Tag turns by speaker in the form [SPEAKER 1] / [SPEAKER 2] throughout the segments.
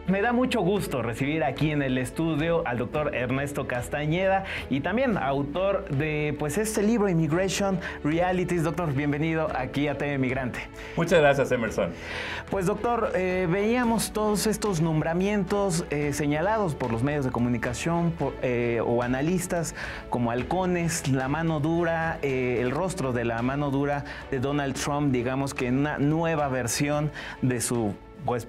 [SPEAKER 1] Me da mucho gusto recibir aquí en el estudio al doctor Ernesto Castañeda y también autor de este libro Immigration Realities. Doctor, bienvenido aquí a TV Migrante.
[SPEAKER 2] Muchas gracias, Emerson.
[SPEAKER 1] Pues doctor, veíamos todos estos nombramientos señalados por los medios de comunicación o analistas como halcones, la mano dura, el rostro de la mano dura de Donald Trump, digamos que en una nueva versión de su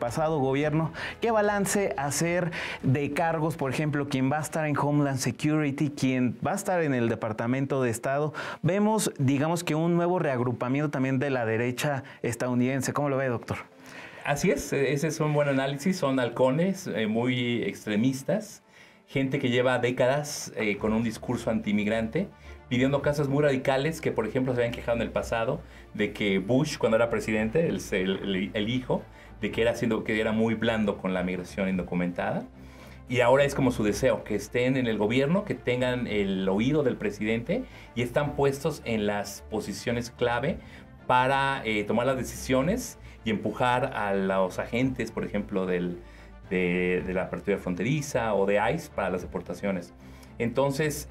[SPEAKER 1] pasado gobierno. ¿Qué balance hacer de cargos, por ejemplo, quien va a estar en Homeland Security, quien va a estar en el Departamento de Estado? Vemos, digamos que un nuevo reagrupamiento también de la derecha estadounidense. ¿Cómo lo ve, doctor?
[SPEAKER 2] Así es, ese es un buen análisis. Son halcones muy extremistas, gente que lleva décadas con un discurso antimigrante, pidiendo cosas muy radicales que, por ejemplo, se habían quejado en el pasado de que Bush, cuando era presidente, el hijo, de que era muy blando con la migración indocumentada. Y ahora es como su deseo, que estén en el gobierno, que tengan el oído del presidente y están puestos en las posiciones clave para tomar las decisiones y empujar a los agentes, por ejemplo, de la patrulla fronteriza o de ICE para las deportaciones. Entonces,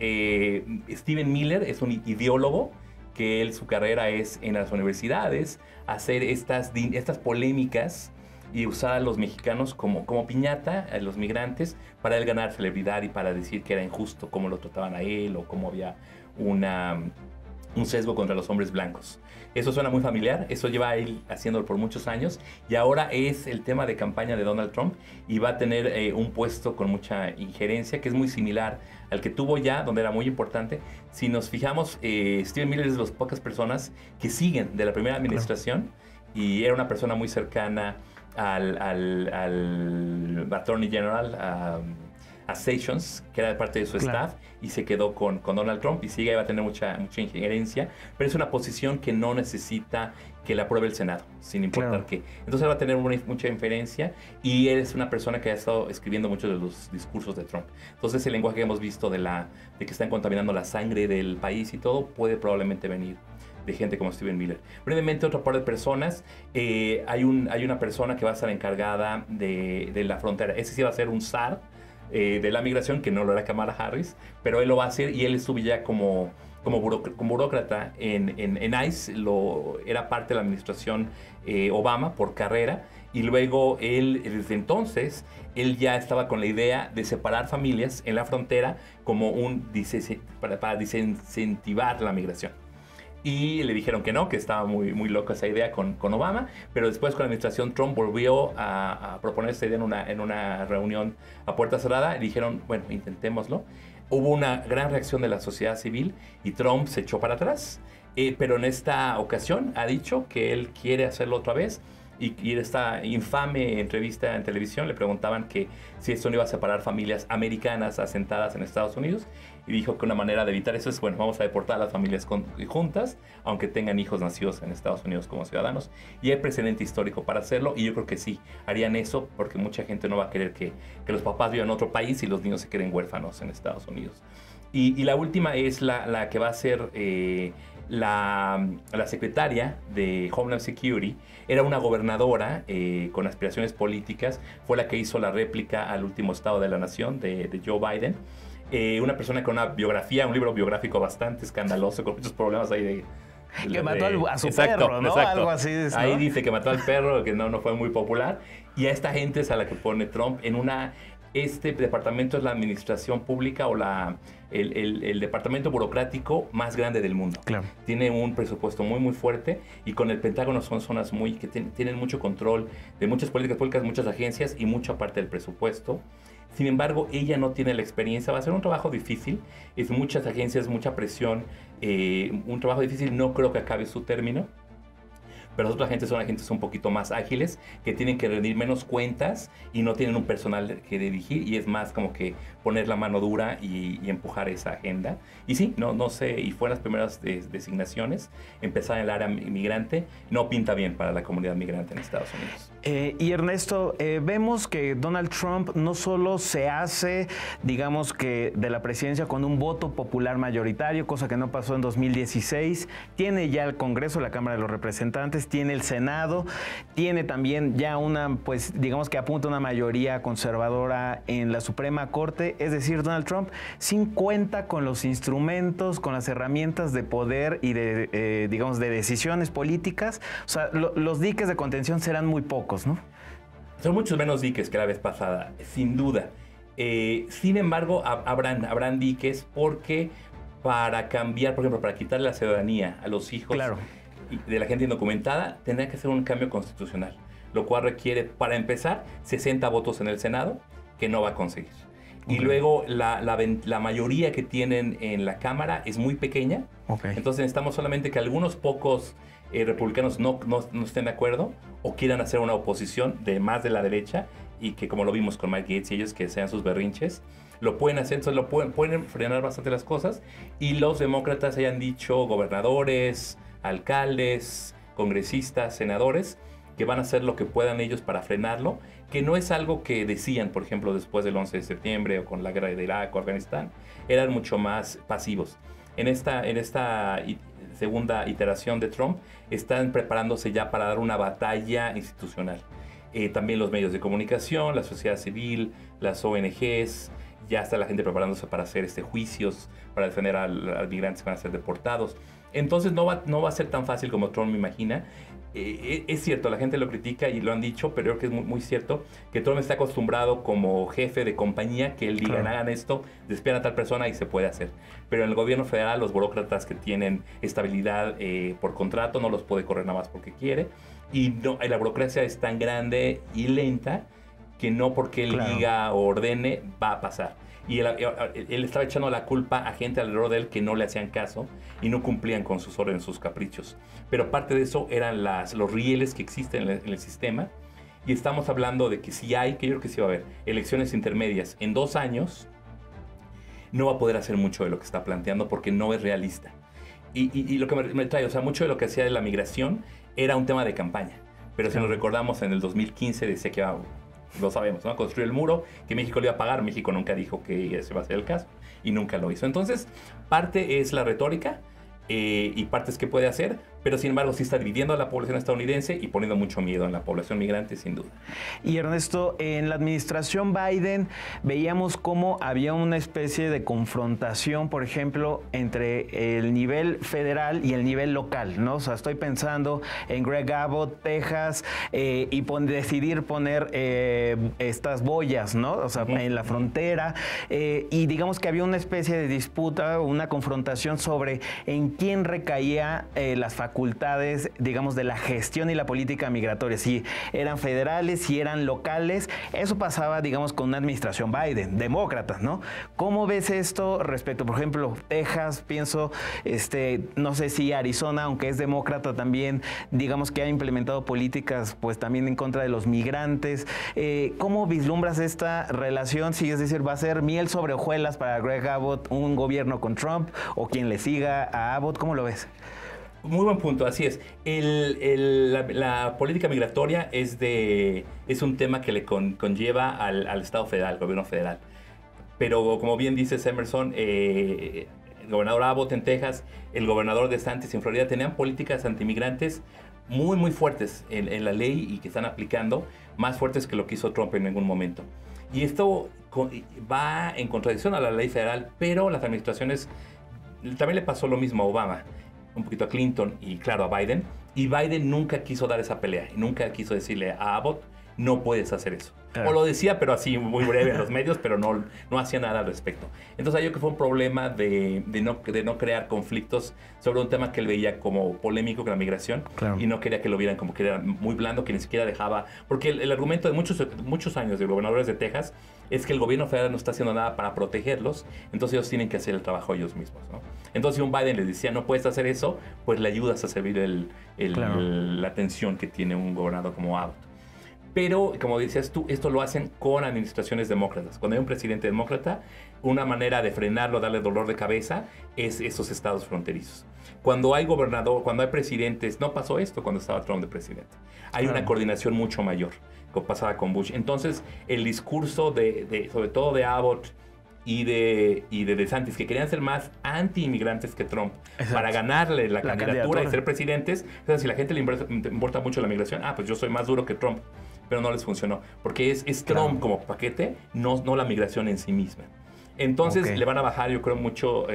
[SPEAKER 2] Stephen Miller es un ideólogo que su carrera es en las universidades, hacer estas polémicas y usar a los mexicanos como piñata, a los migrantes, para él ganar celebridad y para decir que era injusto cómo lo trataban a él o cómo había un sesgo contra los hombres blancos. Eso suena muy familiar, eso lleva a él haciéndolo por muchos años y ahora es el tema de campaña de Donald Trump y va a tener un puesto con mucha injerencia que es muy similar al que tuvo ya, donde era muy importante. Si nos fijamos, Stephen Miller es de las pocas personas que siguen de la primera administración y era una persona muy cercana al Attorney General, a Sessions, que era parte de su staff, y se quedó con Donald Trump y sigue, va a tener mucha injerencia, pero es una posición que no necesita que la apruebe el Senado, sin importar qué. Entonces va a tener mucha injerencia y él es una persona que ha estado escribiendo muchos de los discursos de Trump. Entonces el lenguaje que hemos visto de que están contaminando la sangre del país y todo puede probablemente venir de gente como Stephen Miller. Brevemente, otra par de personas. Hay una persona que va a estar encargada de la frontera. Ese sí va a ser un SAR de la migración, que no lo era Kamala Harris, pero él lo va a hacer y él estuvo ya como burócrata en ICE, era parte de la administración Obama por carrera, y luego desde entonces, él ya estaba con la idea de separar familias en la frontera para desincentivar la migración. Y le dijeron que no, que estaba muy, muy loca esa idea con Obama, pero después con la administración Trump volvió a proponer esa idea en una reunión a puerta cerrada y dijeron, bueno, intentémoslo. Hubo una gran reacción de la sociedad civil y Trump se echó para atrás, pero en esta ocasión ha dicho que él quiere hacerlo otra vez. Y en esta infame entrevista en televisión le preguntaban que si esto no iba a separar familias americanas asentadas en Estados Unidos, y dijo que una manera de evitar eso es, bueno, vamos a deportar a las familias juntas, aunque tengan hijos nacidos en Estados Unidos como ciudadanos, y hay precedente histórico para hacerlo, y yo creo que sí, harían eso, porque mucha gente no va a querer que los papás vivan en otro país y los niños se queden huérfanos en Estados Unidos. Y la última es la que va a ser la secretaria de Homeland Security. Era una gobernadora con aspiraciones políticas, fue la que hizo la réplica al último estado de la nación de Joe Biden. Una persona con un libro biográfico bastante escandaloso, con muchos problemas ahí
[SPEAKER 1] que mató a su perro, ¿no?
[SPEAKER 2] Exacto.
[SPEAKER 1] Algo así. ¿No?
[SPEAKER 2] Ahí dice que mató al perro, que no fue muy popular. Y a esta gente es a la que pone Trump este departamento es la administración pública o el departamento burocrático más grande del mundo.
[SPEAKER 1] Claro.
[SPEAKER 2] Tiene un presupuesto muy, muy fuerte y con el Pentágono son zonas que tienen mucho control de muchas políticas públicas, muchas agencias y mucha parte del presupuesto. Sin embargo, ella no tiene la experiencia, va a ser un trabajo difícil, es muchas agencias, mucha presión, un trabajo difícil, no creo que acabe su término. Pero las otras agentes son agentes un poquito más ágiles, que tienen que rendir menos cuentas y no tienen un personal que dirigir, y es más como que poner la mano dura y empujar esa agenda. Y sí, no sé, y fueron las primeras designaciones, empezar en el área migrante, no pinta bien para la comunidad migrante en Estados Unidos.
[SPEAKER 1] Y Ernesto, vemos que Donald Trump no solo se hace, digamos que de la presidencia con un voto popular mayoritario, cosa que no pasó en 2016, tiene ya el Congreso, la Cámara de los Representantes, Republicanos, tiene el Senado, tiene también ya una, pues digamos que apunta una mayoría conservadora en la Suprema Corte. Es decir, Donald Trump sí cuenta con los instrumentos, con las herramientas de poder y de, digamos, de decisiones políticas. O sea, los diques de contención serán muy pocos, ¿no?
[SPEAKER 2] Son muchos menos diques que la vez pasada, sin duda. Sin embargo, habrán diques porque para cambiar, por ejemplo, para quitarle la ciudadanía a los hijos de la gente indocumentada, tendrá que hacer un cambio constitucional, lo cual requiere, para empezar, 60 votos en el Senado, que no va a conseguir. Y luego la mayoría que tienen en la Cámara es muy pequeña. Entonces necesitamos solamente que algunos pocos republicanos no estén de acuerdo o quieran hacer una oposición de más de la derecha y que, como lo vimos con Mike Gaetz y ellos, que sean sus berrinches. Lo pueden hacer, entonces pueden frenar bastante las cosas. Y los demócratas hayan dicho, gobernadores, alcaldes, congresistas, senadores, que van a hacer lo que puedan ellos para frenarlo, que no es algo que decían, por ejemplo, después del 11 de septiembre o con la guerra de Irak o Afganistán. Eran mucho más pasivos. En esta segunda iteración de Trump, están preparándose ya para dar una batalla institucional. También los medios de comunicación, la sociedad civil, las ONGs, ya está la gente preparándose para hacer juicios, para defender a migrantes que van a ser deportados. Entonces no va a ser tan fácil como Trump me imagina. Es cierto, la gente lo critica y lo han dicho, pero creo que es muy, muy cierto que Trump está acostumbrado como jefe de compañía que él diga, hagan esto, despidan a tal persona y se puede hacer. Pero en el gobierno federal, los burócratas que tienen estabilidad por contrato no los puede correr nada más porque quiere. Y la burocracia es tan grande y lenta que no porque él diga o ordene va a pasar. Y él estaba echando la culpa a gente alrededor de él que no le hacían caso y no cumplían con sus órdenes, sus caprichos. Pero parte de eso eran los rieles que existen en el sistema. Y estamos hablando de que si que yo creo que sí va a haber, elecciones intermedias en 2 años, no va a poder hacer mucho de lo que está planteando porque no es realista. Y lo que me trae, o sea, mucho de lo que hacía de la migración era un tema de campaña. Pero si nos recordamos, en el 2015 decía que lo sabemos, ¿no? Construyó el muro, que México le iba a pagar. México nunca dijo que ese va a ser el caso y nunca lo hizo. Entonces, parte es la retórica y parte es que puede hacer, pero sin embargo sí está dividiendo a la población estadounidense y poniendo mucho miedo en la población migrante, sin duda.
[SPEAKER 1] Y Ernesto, en la administración Biden veíamos cómo había una especie de confrontación, por ejemplo, entre el nivel federal y el nivel local, ¿no? O sea, estoy pensando en Greg Abbott, Texas, y decidir poner estas boyas, ¿no? O sea, en la frontera, y digamos que había una especie de disputa, una confrontación sobre en quién recaía las facultades, digamos, de la gestión y la política migratoria, si eran federales, si eran locales. Eso pasaba, digamos, con una administración Biden, demócrata, ¿no? ¿Cómo ves esto respecto, por ejemplo, Texas? Pienso, no sé si Arizona, aunque es demócrata también, digamos que ha implementado políticas, pues también en contra de los migrantes. ¿Cómo vislumbras esta relación? Si es decir, ¿va a ser miel sobre hojuelas para Greg Abbott un gobierno con Trump o quien le siga a Abbott? ¿Cómo lo ves?
[SPEAKER 2] Muy buen punto, así es. La política migratoria es un tema que le conlleva al Estado federal, al gobierno federal. Pero como bien dices, Emerson, el gobernador Abbott en Texas, el gobernador DeSantis en Florida, tenían políticas antimigrantes muy, muy fuertes en la ley y que están aplicando, más fuertes que lo que hizo Trump en ningún momento. Y esto va en contradicción a la ley federal, pero las administraciones, también le pasó lo mismo a Obama, un poquito a Clinton y claro a Biden, y Biden nunca quiso dar esa pelea, y nunca quiso decirle a Abbott, no puedes hacer eso. Claro. O lo decía, pero así muy breve en los medios, pero no hacía nada al respecto. Entonces yo creo que fue un problema de no crear conflictos sobre un tema que él veía como polémico, que la migración, claro, y no quería que lo vieran como que era muy blando, que ni siquiera dejaba, porque el argumento de muchos años de gobernadores de Texas es que el gobierno federal no está haciendo nada para protegerlos, entonces ellos tienen que hacer el trabajo ellos mismos, ¿no? Entonces si un Biden les decía, no puedes hacer eso, pues le ayudas a servir claro, la atención que tiene un gobernador como Abbott. Pero, como decías tú, esto lo hacen con administraciones demócratas. Cuando hay un presidente demócrata, una manera de frenarlo, darle dolor de cabeza, es esos estados fronterizos. Cuando hay presidentes, no pasó esto cuando estaba Trump de presidente. Hay una coordinación mucho mayor, como pasaba con Bush. Entonces, el discurso sobre todo de Abbott de DeSantis, que querían ser más anti-inmigrantes que Trump. Exacto. Para ganarle la candidatura y ser presidentes. Entonces, si la gente le importa mucho la migración, pues yo soy más duro que Trump. Pero no les funcionó, porque es Trump como paquete, no la migración en sí misma. Entonces le van a bajar, yo creo, mucho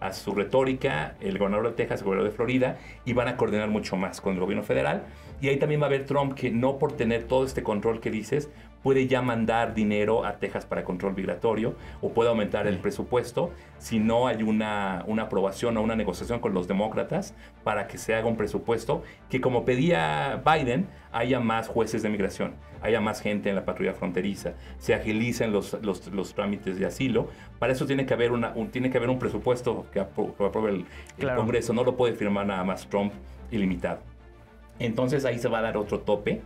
[SPEAKER 2] a su retórica el gobernador de Texas, el gobernador de Florida, y van a coordinar mucho más con el gobierno federal. Y ahí también va a haber Trump que no por tener todo este control que dices, puede ya mandar dinero a Texas para control migratorio o puede aumentar el presupuesto si no hay una aprobación o una negociación con los demócratas para que se haga un presupuesto que, como pedía Biden, haya más jueces de migración, haya más gente en la patrulla fronteriza, se agilicen los trámites de asilo. Para eso tiene que haber un presupuesto que apruebe el Congreso, no lo puede firmar nada más Trump ilimitado. Entonces ahí se va a dar otro tope,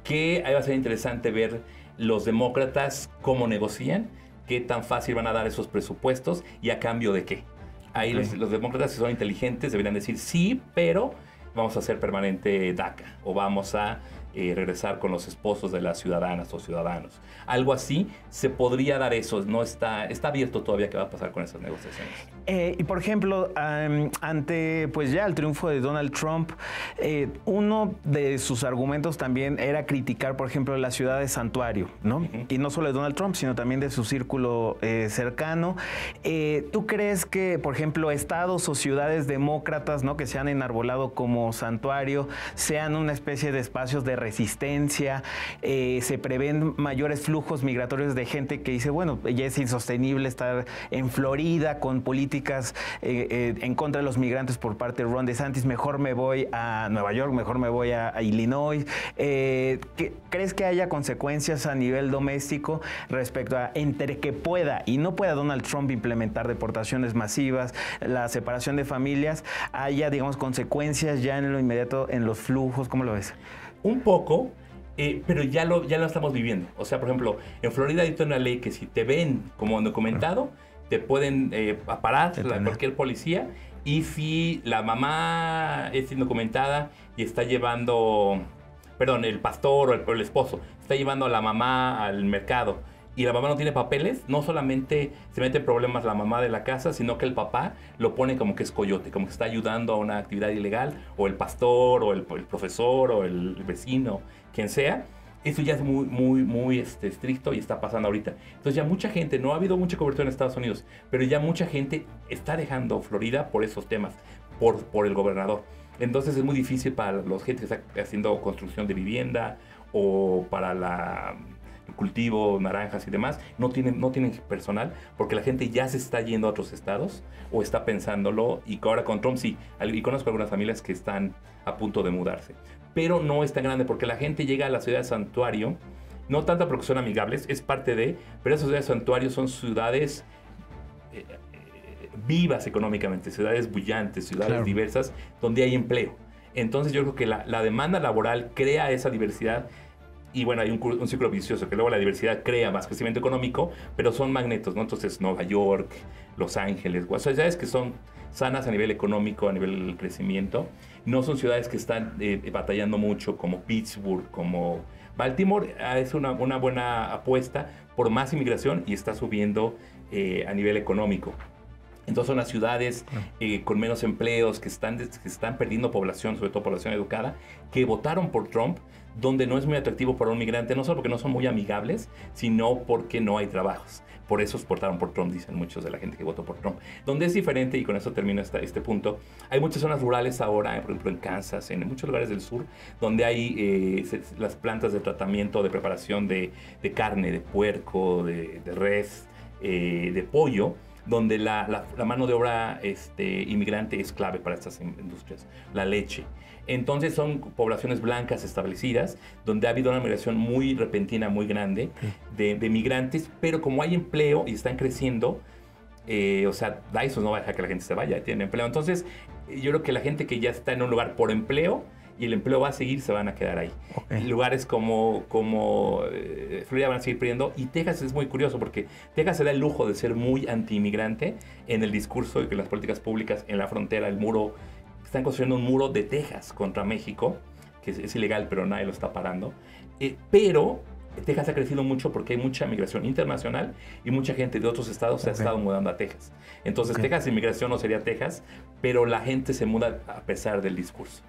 [SPEAKER 2] que ahí va a ser interesante ver los demócratas cómo negocian, qué tan fácil van a dar esos presupuestos y a cambio de qué. Ahí los demócratas, si son inteligentes, deberían decir sí, pero vamos a hacer permanente DACA o vamos a regresar con los esposos de las ciudadanas o ciudadanos. Algo así, se podría dar eso. No está abierto todavía qué va a pasar con esas negociaciones.
[SPEAKER 1] Y por ejemplo, ante pues ya el triunfo de Donald Trump, uno de sus argumentos también era criticar, por ejemplo, la ciudad de santuario, ¿no? Uh-huh. Y no solo de Donald Trump, sino también de su círculo cercano. ¿Tú crees que, por ejemplo, estados o ciudades demócratas, ¿no?, que se han enarbolado como santuario, sean una especie de espacios de resistencia? Se prevén mayores flujos migratorios de gente que dice, bueno, ya es insostenible estar en Florida con políticas en contra de los migrantes por parte de Ron DeSantis, mejor me voy a Nueva York, mejor me voy a Illinois. ¿Crees que haya consecuencias a nivel doméstico respecto a entre que pueda y no pueda Donald Trump implementar deportaciones masivas, la separación de familias, haya, digamos, consecuencias ya en lo inmediato en los flujos? ¿Cómo lo ves?
[SPEAKER 2] Un poco, pero ya lo estamos viviendo. O sea, por ejemplo, en Florida hay una ley que si te ven como documentado, te pueden parar cualquier policía, y si la mamá es indocumentada y está llevando, el pastor o el esposo está llevando a la mamá al mercado y la mamá no tiene papeles, no solamente se mete en problemas la mamá de la casa, sino que el papá lo pone como que es coyote, como que está ayudando a una actividad ilegal, o el pastor, o el profesor, o el vecino, quien sea. Eso ya es muy estricto y está pasando ahorita. Entonces ya mucha gente, no ha habido mucha cobertura en Estados Unidos, pero ya mucha gente está dejando Florida por esos temas, por el gobernador. Entonces es muy difícil para los gente que está haciendo construcción de vivienda o para el cultivo, naranjas y demás, no tienen personal, porque la gente ya se está yendo a otros estados o está pensándolo, y ahora con Trump sí, y conozco algunas familias que están a punto de mudarse. Pero no es tan grande porque la gente llega a la ciudad de santuario, no tanto porque son amigables, es parte de, pero esas ciudades de santuario son ciudades vivas económicamente, ciudades bullantes, ciudades diversas, donde hay empleo. Entonces yo creo que la demanda laboral crea esa diversidad, y bueno, hay un ciclo vicioso, que luego la diversidad crea más crecimiento económico, pero son magnetos, ¿no? Entonces Nueva York, Los Ángeles, ciudades que son sanas a nivel económico, a nivel crecimiento, no son ciudades que están batallando mucho, como Pittsburgh, como Baltimore. Es una buena apuesta por más inmigración y está subiendo a nivel económico. Entonces son las ciudades con menos empleos, que están perdiendo población, sobre todo población educada, que votaron por Trump, donde no es muy atractivo para un migrante, no solo porque no son muy amigables, sino porque no hay trabajos. Por eso votaron por Trump, dicen muchos de la gente que votó por Trump. Donde es diferente, y con eso termino este punto, hay muchas zonas rurales ahora, por ejemplo en Kansas, en muchos lugares del sur, donde hay las plantas de tratamiento, de preparación de carne, de puerco, de res, de pollo, donde la mano de obra inmigrante es clave para estas industrias. La leche. Entonces son poblaciones blancas establecidas, donde ha habido una migración muy repentina, muy grande de migrantes, pero como hay empleo y están creciendo, Dyson no va a dejar que la gente se vaya, tiene empleo. Entonces yo creo que la gente que ya está en un lugar por empleo, y el empleo va a seguir, se van a quedar ahí. Lugares como Florida van a seguir perdiendo, y Texas es muy curioso porque Texas se da el lujo de ser muy anti-inmigrante en el discurso y en las políticas públicas en la frontera. El muro, están construyendo un muro de Texas contra México, que es ilegal, pero nadie lo está parando. Pero Texas ha crecido mucho porque hay mucha migración internacional y mucha gente de otros estados se ha estado mudando a Texas. Entonces, Texas sin migración no sería Texas, pero la gente se muda a pesar del discurso.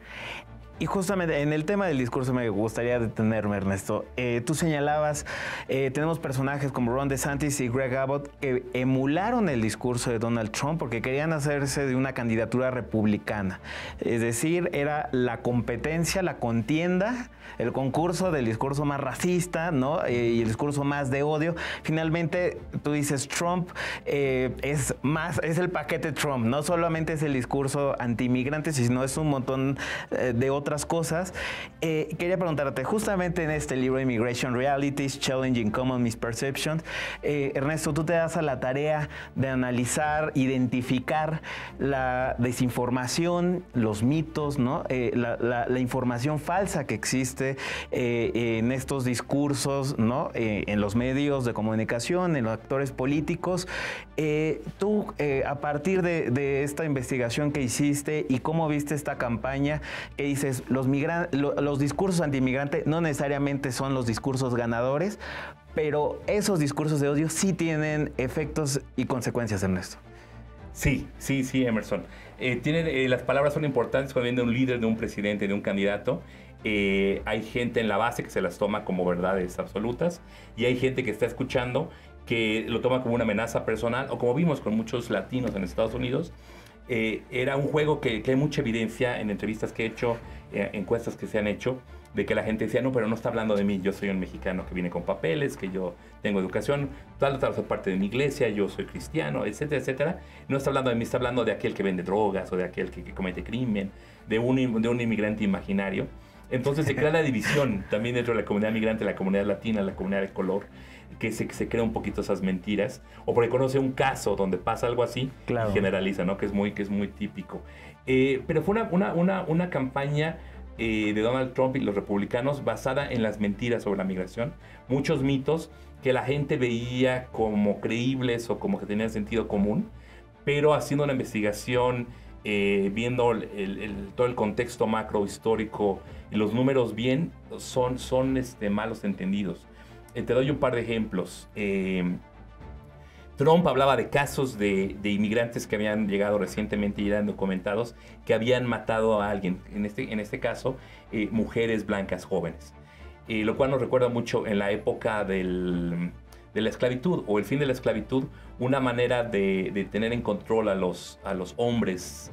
[SPEAKER 1] Y justamente en el tema del discurso me gustaría detenerme, Ernesto. Tú señalabas, tenemos personajes como Ron DeSantis y Greg Abbott que emularon el discurso de Donald Trump porque querían hacerse de una candidatura republicana. Es decir, era la competencia, la contienda, el concurso del discurso más racista, ¿no? Y el discurso más de odio. Finalmente, tú dices, Trump es el paquete Trump. No solamente es el discurso anti-inmigrante, sino es un montón de otras cosas. Quería preguntarte, justamente en este libro, Immigration Realities, Challenging Common Misperceptions, Ernesto, tú te das a la tarea de analizar, identificar la desinformación, los mitos, ¿no? La información falsa que existe en estos discursos, ¿no? En los medios de comunicación, en los actores políticos. Tú, a partir de esta investigación que hiciste y cómo viste esta campaña, que dices, los discursos anti-inmigrante no necesariamente son los discursos ganadores, pero esos discursos de odio sí tienen efectos y consecuencias, Ernesto.
[SPEAKER 2] Sí, Emerson. Las palabras son importantes cuando viene de un líder, de un presidente, de un candidato. Hay gente en la base que se las toma como verdades absolutas y hay gente que está escuchando que lo toma como una amenaza personal, o como vimos con muchos latinos en Estados Unidos. Era un juego que hay mucha evidencia en entrevistas que he hecho, encuestas que se han hecho, de que la gente decía, no, pero no está hablando de mí, yo soy un mexicano que viene con papeles, que yo tengo educación, tal, soy parte de mi iglesia, yo soy cristiano, etcétera, etcétera. No está hablando de mí, está hablando de aquel que vende drogas o de aquel que comete crimen, de un inmigrante imaginario. Entonces se crea la división también dentro de la comunidad migrante, la comunidad latina, la comunidad de color, que se crea un poquito esas mentiras, o porque conoce un caso donde pasa algo así, claro, y generaliza, ¿no? Que es muy típico. Pero fue una campaña de Donald Trump y los republicanos basada en las mentiras sobre la migración, muchos mitos que la gente veía como creíbles o como que tenían sentido común, pero haciendo una investigación, viendo todo el contexto macro histórico y los números bien, son malos entendidos. Te doy un par de ejemplos. Trump hablaba de casos de inmigrantes que habían llegado recientemente y eran documentados, que habían matado a alguien, en este caso, mujeres blancas jóvenes. Lo cual nos recuerda mucho en la época de la esclavitud o el fin de la esclavitud, una manera de tener en control a los hombres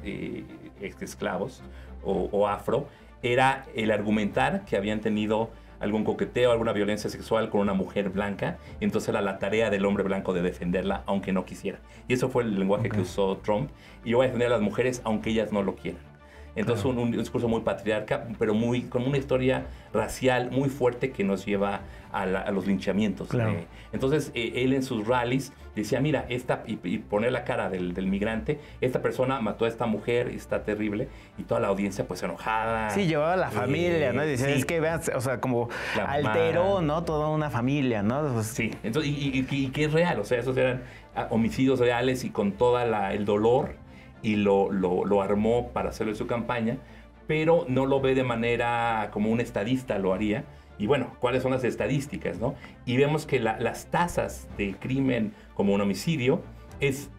[SPEAKER 2] esclavos o afro, era el argumentar que habían tenido algún coqueteo, alguna violencia sexual con una mujer blanca, entonces era la tarea del hombre blanco de defenderla aunque no quisiera. Y eso fue el lenguaje que usó Trump. Y yo voy a defender a las mujeres aunque ellas no lo quieran. Entonces claro, un discurso muy patriarca, pero con una historia racial muy fuerte que nos lleva a los linchamientos. Claro. Entonces él en sus rallies decía, mira, y poner la cara del migrante, esta persona mató a esta mujer, está terrible, y toda la audiencia pues enojada.
[SPEAKER 1] Sí, llevaba a la familia, ¿no? Y decía, sí, es que vean, o sea, como alteró, ¿no? Toda una familia, ¿no? Pues,
[SPEAKER 2] sí, entonces, y que es real, o sea, esos eran homicidios reales y con todo el dolor, y lo armó para hacerlo en su campaña, pero no lo ve de manera como un estadista lo haría. Y bueno, ¿cuáles son las estadísticas, no? Y vemos que las tasas de crimen como un homicidio es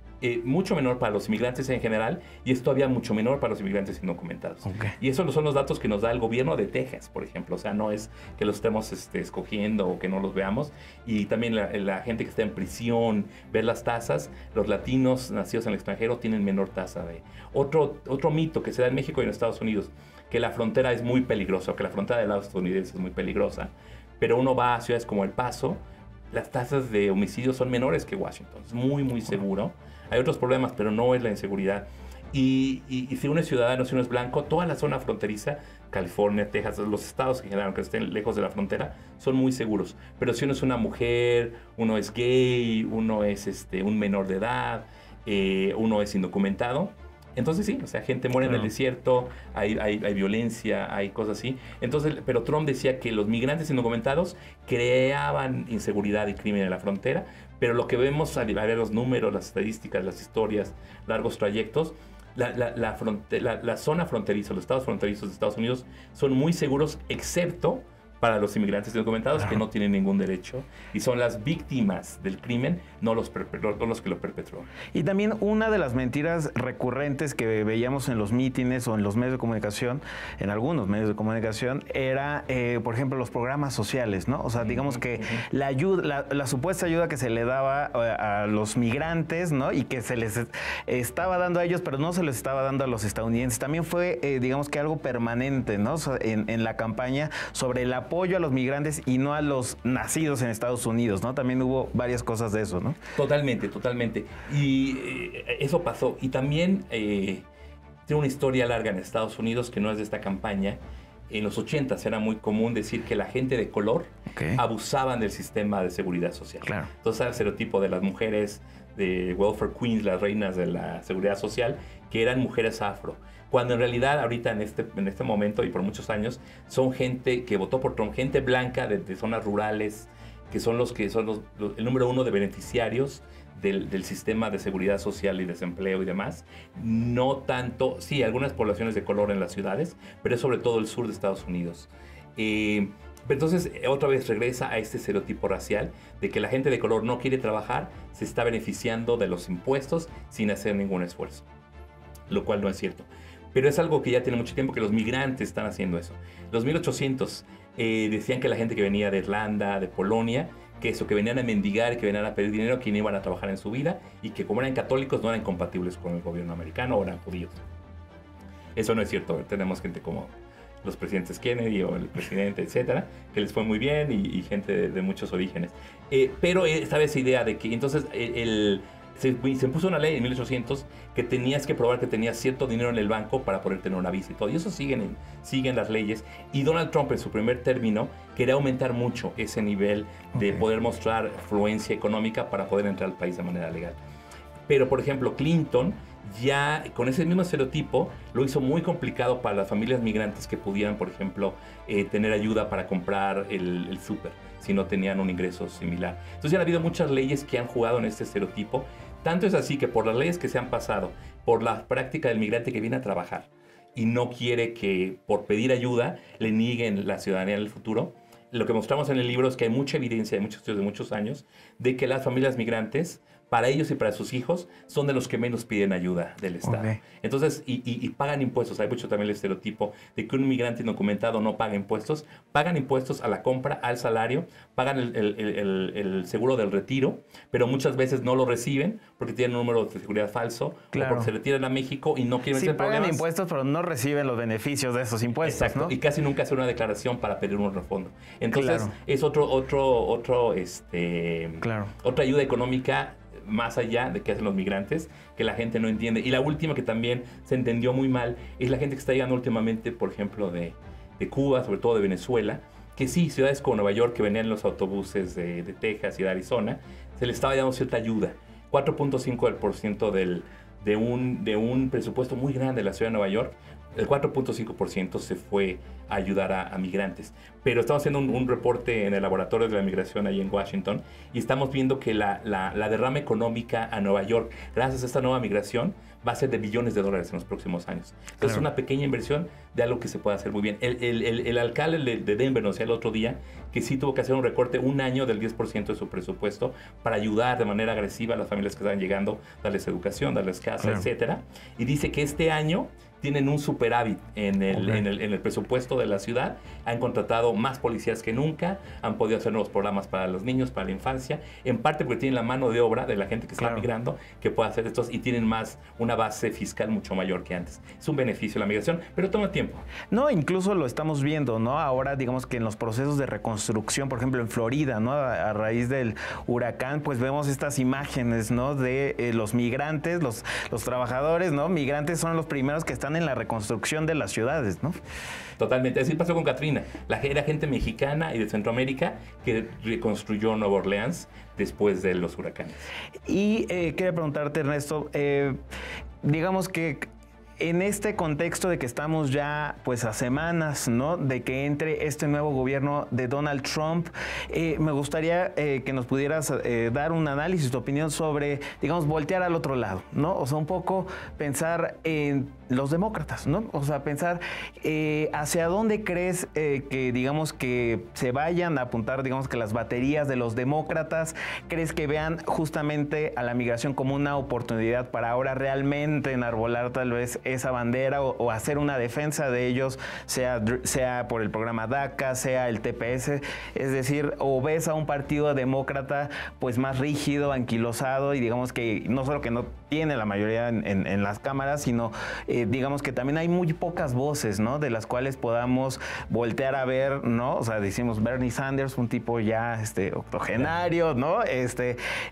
[SPEAKER 2] mucho menor para los inmigrantes en general y es todavía mucho menor para los inmigrantes indocumentados. Okay. Y esos son los datos que nos da el gobierno de Texas, por ejemplo. O sea, no es que los estemos escogiendo o que no los veamos. Y también la gente que está en prisión, ver las tasas, los latinos nacidos en el extranjero tienen menor tasa de... Otro mito que se da en México y en Estados Unidos, que la frontera es muy peligrosa, que la frontera del lado estadounidense es muy peligrosa, pero uno va a ciudades como El Paso, las tasas de homicidios son menores que Washington, es muy seguro. Hay otros problemas, pero no es la inseguridad. Y si uno es ciudadano, si uno es blanco, toda la zona fronteriza, California, Texas, los estados en general, aunque estén lejos de la frontera, son muy seguros. Pero si uno es una mujer, uno es gay, uno es un menor de edad, uno es indocumentado, entonces sí, o sea, gente muere en el desierto, hay violencia, hay cosas así. Entonces, pero Trump decía que los migrantes indocumentados creaban inseguridad y crimen en la frontera, pero lo que vemos al ver los números, las estadísticas, las historias, largos trayectos, la zona fronteriza, los estados fronterizos de Estados Unidos son muy seguros, excepto para los inmigrantes indocumentados que no tienen ningún derecho y son las víctimas del crimen, no los que lo perpetraron.
[SPEAKER 1] Y también una de las mentiras recurrentes que veíamos en los mítines o en los medios de comunicación, en algunos medios de comunicación, era, por ejemplo, los programas sociales, ¿no? O sea, digamos que la ayuda, la supuesta ayuda que se le daba a los migrantes, ¿no? Y que se les estaba dando a ellos, pero no se les estaba dando a los estadounidenses. También fue, digamos que algo permanente, ¿no? O sea, en la campaña sobre el apoyo a los migrantes y no a los nacidos en Estados Unidos, ¿no? También hubo varias cosas de eso, ¿no?
[SPEAKER 2] Totalmente, totalmente. Y eso pasó. Y también tiene una historia larga en Estados Unidos que no es de esta campaña. En los 80s era muy común decir que la gente de color abusaban del sistema de seguridad social. Claro. Entonces era el estereotipo de las mujeres de welfare queens, las reinas de la seguridad social, que eran mujeres afro. Cuando en realidad ahorita en este momento y por muchos años son gente que votó por Trump, gente blanca de zonas rurales, que son el número uno de beneficiarios del sistema de seguridad social y desempleo y demás. No tanto, sí, algunas poblaciones de color en las ciudades, pero es sobre todo el sur de Estados Unidos. Entonces, otra vez regresa a este estereotipo racial de que la gente de color no quiere trabajar, se está beneficiando de los impuestos sin hacer ningún esfuerzo, lo cual no es cierto. Pero es algo que ya tiene mucho tiempo que los migrantes están haciendo eso. Los 1800 decían que la gente que venía de Irlanda, de Polonia, que venían a mendigar, que venían a pedir dinero, que no iban a trabajar en su vida y que como eran católicos no eran compatibles con el gobierno americano o eran judíos. Eso no es cierto. Tenemos gente como los presidentes Kennedy o el presidente, etcétera, que les fue muy bien y gente de muchos orígenes. Pero estaba esa idea de que entonces se impuso una ley en 1800 que tenías que probar que tenías cierto dinero en el banco para poder tener una visa y todo. Y eso siguen las leyes. Y Donald Trump en su primer término quería aumentar mucho ese nivel de poder mostrar fluencia económica para poder entrar al país de manera legal. Pero, por ejemplo, Clinton ya con ese mismo estereotipo lo hizo muy complicado para las familias migrantes que pudieran, por ejemplo, tener ayuda para comprar el súper si no tenían un ingreso similar. Entonces ya ha habido muchas leyes que han jugado en este estereotipo. Tanto es así que por las leyes que se han pasado, por la práctica del migrante que viene a trabajar y no quiere que por pedir ayuda le nieguen la ciudadanía en el futuro, lo que mostramos en el libro es que hay mucha evidencia, hay muchos estudios de muchos años, de que las familias migrantes, para ellos y para sus hijos, son de los que menos piden ayuda del Estado. Entonces, y pagan impuestos. Hay mucho también el estereotipo de que un migrante indocumentado no paga impuestos. Pagan impuestos a la compra, al salario, pagan el seguro del retiro, pero muchas veces no lo reciben porque tienen un número de seguridad falso o porque se retiran a México y no quieren hacer problemas.
[SPEAKER 1] Sí, pagan impuestos, pero no reciben los beneficios de esos impuestos.
[SPEAKER 2] Exacto, ¿no? Y casi nunca hacen una declaración para pedir un refondo. Entonces, es otra ayuda económica más allá de qué hacen los migrantes, que la gente no entiende. Y la última que también se entendió muy mal es la gente que está llegando últimamente, por ejemplo, de Cuba, sobre todo de Venezuela, que sí, ciudades como Nueva York, que venían en los autobuses de Texas y de Arizona, se les estaba dando cierta ayuda. 4.5% de un presupuesto muy grande de la ciudad de Nueva York, el 4.5% se fue a ayudar a migrantes. Pero estamos haciendo un reporte en el laboratorio de la migración ahí en Washington y estamos viendo que la derrama económica a Nueva York, gracias a esta nueva migración, va a ser de billones de dólares en los próximos años. Entonces es una pequeña inversión de algo que se puede hacer muy bien. El alcalde de Denver nos decía el otro día que sí tuvo que hacer un recorte un año del 10% de su presupuesto para ayudar de manera agresiva a las familias que están llegando, darles educación, darles casa, etcétera. Y dice que este año tienen un superávit en el presupuesto de la ciudad. Han contratado más policías que nunca, han podido hacer nuevos programas para los niños, para la infancia, en parte porque tienen la mano de obra de la gente que está migrando, que puede hacer estos y tienen una base fiscal mucho mayor que antes. Es un beneficio la migración, pero toma tiempo.
[SPEAKER 1] No, incluso lo estamos viendo, ¿no? Ahora, digamos que en los procesos de reconstrucción, por ejemplo, en Florida, ¿no? A raíz del huracán, pues vemos estas imágenes, ¿no? De los migrantes, los trabajadores, ¿no? Migrantes son los primeros que están en la reconstrucción de las ciudades, ¿no?
[SPEAKER 2] Totalmente. Así pasó con Katrina. Era gente mexicana y de Centroamérica que reconstruyó Nueva Orleans después de los huracanes.
[SPEAKER 1] Y quería preguntarte, Ernesto, digamos que en este contexto de que estamos ya pues a semanas, ¿no?, de que entre este nuevo gobierno de Donald Trump, me gustaría que nos pudieras dar un análisis, tu opinión sobre, digamos, voltear al otro lado, ¿no? O sea, un poco pensar en los demócratas, ¿no? O sea, pensar hacia dónde crees que, digamos, que se vayan a apuntar, digamos, que las baterías de los demócratas. ¿Crees que vean justamente a la migración como una oportunidad para ahora realmente enarbolar tal vez esa bandera o hacer una defensa de ellos, sea por el programa DACA, sea el TPS? Es decir, o ves a un partido demócrata pues más rígido, anquilosado, y digamos que no solo que no tiene la mayoría en las cámaras, sino digamos que también hay muy pocas voces, ¿no?, de las cuales podamos voltear a ver, ¿no? O sea, decimos Bernie Sanders, un tipo ya octogenario, ¿no?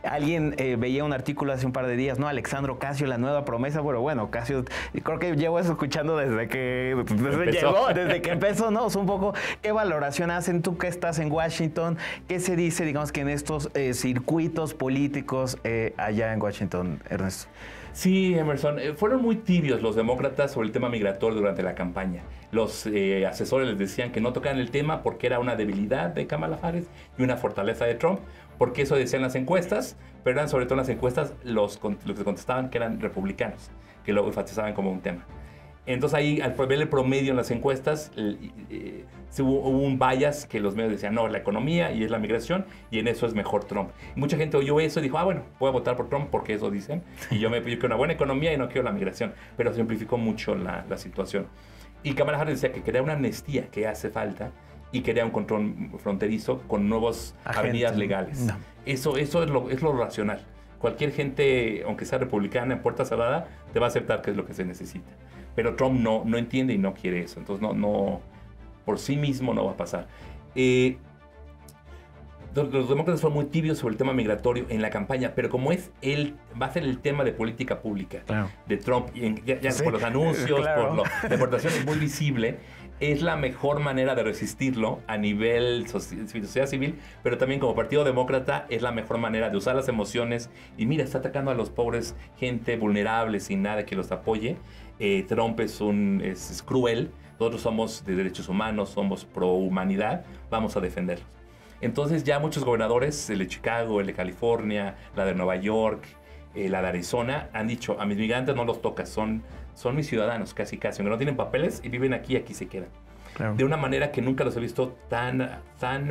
[SPEAKER 1] Alguien veía un artículo hace un par de días, ¿no? Alexandra Ocasio, la nueva promesa. Bueno, Ocasio, creo que llevo eso escuchando desde que empezó, ¿no? O sea, un poco, ¿qué valoración hacen tú que estás en Washington? ¿Qué se dice, digamos, que en estos circuitos políticos allá en Washington, Ernesto?
[SPEAKER 2] Sí, Emerson, fueron muy tibios los demócratas sobre el tema migratorio durante la campaña. Los asesores les decían que no tocaran el tema porque era una debilidad de Kamala Harris y una fortaleza de Trump, porque eso decían las encuestas, pero eran sobre todo en las encuestas los que contestaban que eran republicanos, que lo enfatizaban como un tema. Entonces ahí, al ver el promedio en las encuestas, hubo un bias que los medios decían, no, la economía y es la migración, y en eso es mejor Trump. Y mucha gente oyó eso y dijo, bueno, voy a votar por Trump porque eso dicen, y yo quiero una buena economía y no quiero la migración. Pero simplificó mucho la situación. Y Kamala Harris decía que quería una amnistía que hace falta y quería un control fronterizo con nuevas avenidas legales. No. Eso es lo racional. Cualquier gente, aunque sea republicana en puerta cerrada, te va a aceptar que es lo que se necesita. Pero Trump no entiende y no quiere eso. Entonces, no por sí mismo no va a pasar. Los demócratas fueron muy tibios sobre el tema migratorio en la campaña, pero como va a ser el tema de política pública de Trump, y ya sí, por los anuncios, por la deportación, es muy visible, es la mejor manera de resistirlo a nivel sociedad civil, pero también como partido demócrata es la mejor manera de usar las emociones. Y mira, está atacando a los pobres, gente vulnerable, sin nada que los apoye. Trump es cruel, nosotros somos de derechos humanos, somos pro humanidad, vamos a defenderlos. Entonces ya muchos gobernadores, el de Chicago, el de California, la de Nueva York, la de Arizona, han dicho, a mis migrantes no los tocas, son mis ciudadanos casi, aunque no tienen papeles y viven aquí se quedan. Claro. De una manera que nunca los he visto tan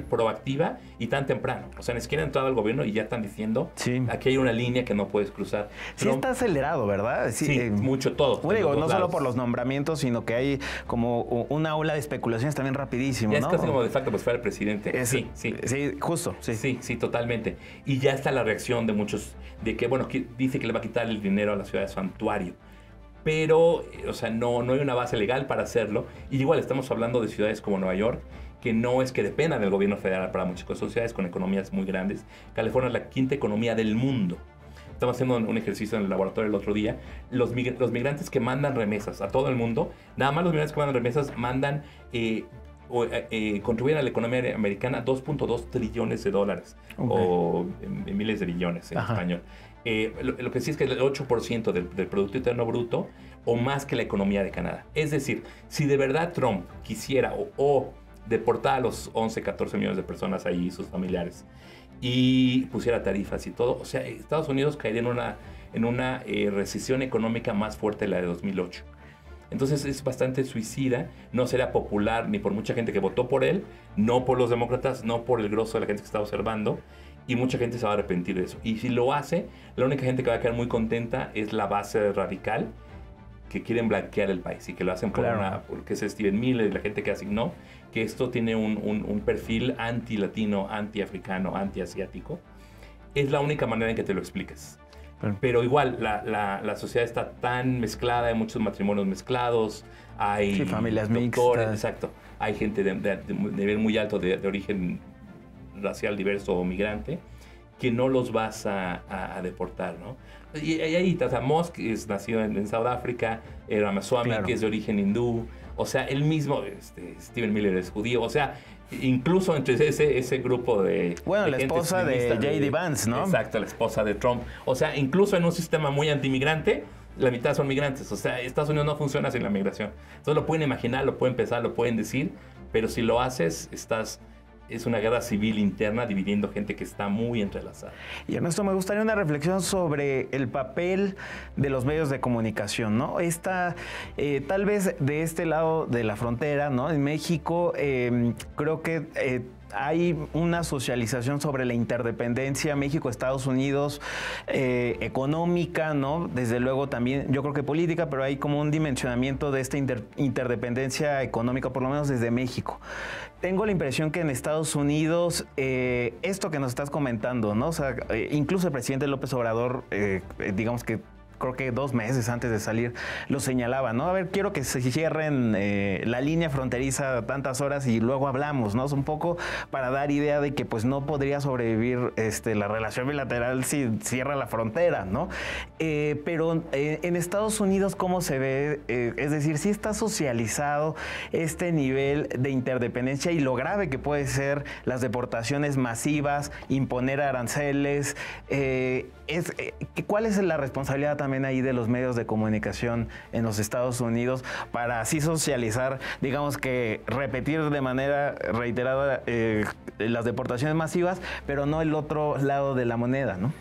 [SPEAKER 2] proactiva y tan temprano. O sea, ni siquiera han entrado al gobierno y ya están diciendo, sí, aquí hay una línea que no puedes cruzar.
[SPEAKER 1] Sí, Trump, está acelerado, ¿verdad?
[SPEAKER 2] Sí, mucho todo.
[SPEAKER 1] Digo, no solo por los nombramientos, sino que hay como una ola de especulaciones también rapidísimo,
[SPEAKER 2] ya
[SPEAKER 1] ¿no?
[SPEAKER 2] Es casi como de facto pues fuera el presidente.
[SPEAKER 1] Sí, justo.
[SPEAKER 2] Sí, totalmente. Y ya está la reacción de muchos, de que, bueno, que dice que le va a quitar el dinero a la ciudad de santuario. Pero, o sea, no hay una base legal para hacerlo. Y igual estamos hablando de ciudades como Nueva York, que no es que dependan del gobierno federal para muchas cosas. Son ciudades con economías muy grandes. California es la quinta economía del mundo. Estamos haciendo un ejercicio en el laboratorio el otro día. Los migrantes que mandan remesas a todo el mundo, nada más los migrantes que mandan remesas mandan, contribuyen a la economía americana 2.2 trillones de dólares. Okay. O miles de billones en español. Lo que sí es que el 8% del Producto Interno Bruto o más que la economía de Canadá. Es decir, si de verdad Trump quisiera o deportar a los 11, 14 millones de personas ahí y sus familiares y pusiera tarifas y todo, o sea, Estados Unidos caería en una recesión económica más fuerte de la de 2008. Entonces es bastante suicida, no será popular ni por mucha gente que votó por él, no por los demócratas, no por el grosso de la gente que está observando. Y mucha gente se va a arrepentir de eso. Y si lo hace, la única gente que va a quedar muy contenta es la base radical que quieren blanquear el país y que lo hacen porque es Stephen Miller y la gente que asignó, que esto tiene un perfil anti-latino, anti-africano, anti-asiático. Es la única manera en que te lo explicas. Pero igual, la sociedad está tan mezclada, hay muchos matrimonios mezclados, hay
[SPEAKER 1] familias
[SPEAKER 2] doctores,
[SPEAKER 1] mixtas.
[SPEAKER 2] Exacto. Hay gente de nivel muy alto de origen racial diverso o migrante, que no los vas a deportar, ¿no? Y ahí, o sea, Musk es nacido en Sudáfrica, Ramaswamy, que es de origen hindú, o sea, él mismo, Stephen Miller es judío, o sea, incluso entre ese grupo de...
[SPEAKER 1] Bueno, de la esposa de J.D. Vance, ¿no?
[SPEAKER 2] Exacto, la esposa de Trump. O sea, incluso en un sistema muy antimigrante, la mitad son migrantes. O sea, Estados Unidos no funciona sin la migración. Entonces lo pueden imaginar, lo pueden pensar, lo pueden decir, pero si lo haces, es una guerra civil interna dividiendo gente que está muy entrelazada.
[SPEAKER 1] Y Ernesto, me gustaría una reflexión sobre el papel de los medios de comunicación, ¿no? Tal vez de este lado de la frontera, ¿no? En México, creo que hay una socialización sobre la interdependencia México-Estados Unidos, económica, ¿no? Desde luego también, yo creo que política, pero hay como un dimensionamiento de esta interdependencia económica, por lo menos desde México. Tengo la impresión que en Estados Unidos, esto que nos estás comentando, ¿no? O sea, incluso el presidente López Obrador, digamos que creo que 2 meses antes de salir, lo señalaba, ¿no? A ver, quiero que se cierren la línea fronteriza tantas horas y luego hablamos, ¿no? Es un poco para dar idea de que pues no podría sobrevivir la relación bilateral si cierra la frontera, ¿no? Pero en Estados Unidos, ¿cómo se ve? Es decir, sí está socializado este nivel de interdependencia y lo grave que puede ser las deportaciones masivas, imponer aranceles. ¿Cuál es la responsabilidad también ahí de los medios de comunicación en los Estados Unidos para así socializar, digamos que repetir de manera reiterada las deportaciones masivas, pero no el otro lado de la moneda, ¿no?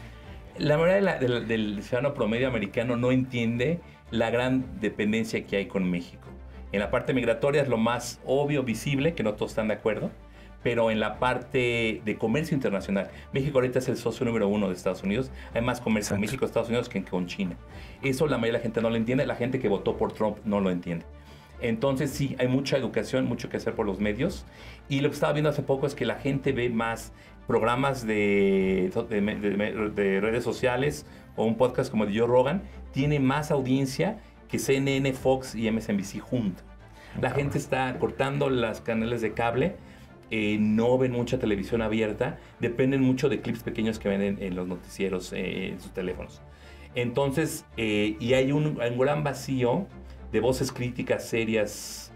[SPEAKER 2] La moneda del ciudadano promedio americano no entiende la gran dependencia que hay con México. En la parte migratoria es lo más obvio, visible, que no todos están de acuerdo. Pero en la parte de comercio internacional, México ahorita es el socio número 1 de Estados Unidos. Hay más comercio en México, Estados Unidos que con China. Eso la mayoría de la gente no lo entiende, la gente que votó por Trump no lo entiende. Entonces sí, hay mucha educación, mucho que hacer por los medios. Y lo que estaba viendo hace poco es que la gente ve más programas de redes sociales o un podcast como de Joe Rogan, tiene más audiencia que CNN, Fox y MSNBC juntos. La gente está cortando los canales de cable. No ven mucha televisión abierta, dependen mucho de clips pequeños que ven en los noticieros, en sus teléfonos. Entonces, y hay un gran vacío de voces críticas, serias,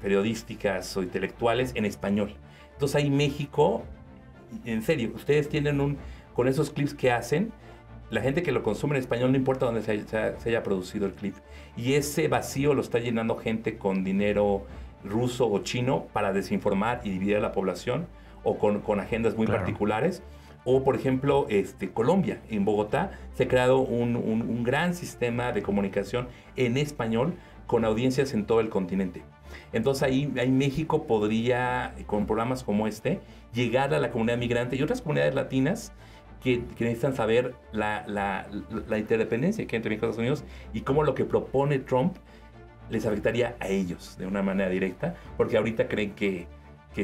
[SPEAKER 2] periodísticas o intelectuales en español. Entonces ahí México, en serio, ustedes tienen con esos clips que hacen, la gente que lo consume en español no importa dónde se haya producido el clip. Y ese vacío lo está llenando gente con dinero ruso o chino para desinformar y dividir a la población o con agendas muy particulares. O, por ejemplo, Colombia, en Bogotá, se ha creado un gran sistema de comunicación en español con audiencias en todo el continente. Entonces ahí México podría, con programas como llegar a la comunidad migrante y otras comunidades latinas que necesitan saber la interdependencia que hay entre México y Estados Unidos y cómo lo que propone Trump les afectaría a ellos de una manera directa, porque ahorita creen que